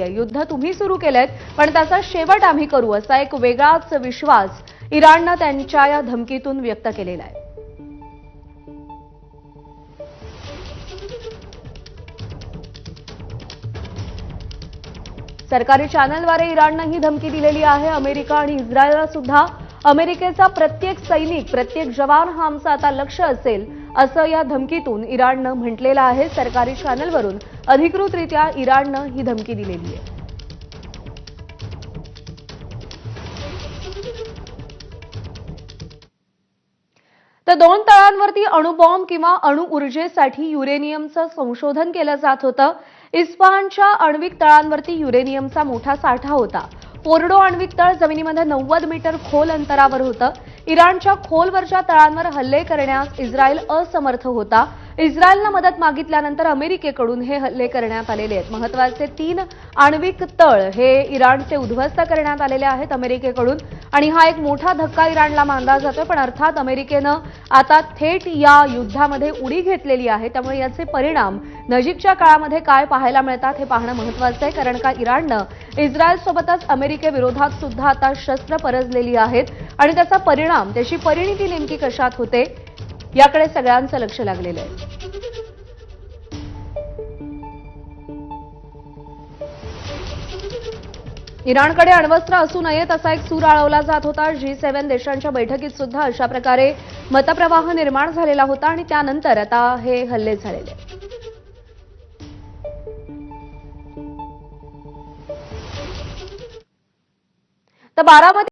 नाहीये, युद्ध तुम्ही सुरू केलेत पण त्याचा शेवट आम्ही करू, असा एक वेगळाच विश्वास इराणनं त्यांच्या या धमकीतून व्यक्त केलेला आहे. सरकारी चॅनलद्वारे इराणनं ही धमकी दिलेली आहे. अमेरिका आणि इस्रायलला सुद्धा अमेरिकेचा प्रत्येक सैनिक, प्रत्येक जवान हा आमचा आता लक्ष्य असेल, असं या धमकीतून इराणनं म्हटलेलं आहे. सरकारी चॅनलवरून अधिकृतरित्या इराणनं ही धमकी दिलेली आहे. तर 2 तळांवरती अणुबॉम्ब किंवा अणुऊर्जेसाठी युरेनियमचं संशोधन केलं जात होतं. इस्फहानच्या आण्विक तळांवरती युरेनियमचा मोठा साठा होता. फोर्डो आण्विक तळ जमिनीमध्ये 90 मीटर खोल अंतरावर होतं. इराणच्या खोलवरच्या तळांवर हल्ले करण्यास इस्रायल असमर्थ होता. इस्रायलनं मदत मागितल्यानंतर अमेरिकेकडून हे हल्ले करण्यात आलेले आहेत. महत्त्वाचे 3 आण्विक तळ हे इराणचे उद्ध्वस्त करण्यात आलेले आहेत अमेरिकेकडून, आणि हा एक मोठा धक्का इराणला मानला जातोय. पण अर्थात अमेरिकेनं आता थेट या युद्धामध्ये उडी घेतलेली आहे, त्यामुळे याचे परिणाम नजीकच्या काळामध्ये काय पाहायला मिळतात हे पाहणं महत्त्वाचं आहे. कारण का इराणनं इस्रायलसोबतच अमेरिकेविरोधात सुद्धा आता शस्त्र परजलेली आहेत, आणि त्याचा परिणाम, त्याची परिणिती नेमकी कशात होते याकडे सगळ्यांचं लक्ष लागलेलं आहे. इराणकडे अण्वस्त्र असू नयेत असा एक सूर आळवला जात होता. G7 देशांच्या बैठकीत सुद्धा अशा प्रकारे मतप्रवाह निर्माण झालेला होता, आणि त्यानंतर आता हे हल्ले झालेले. तर बारामती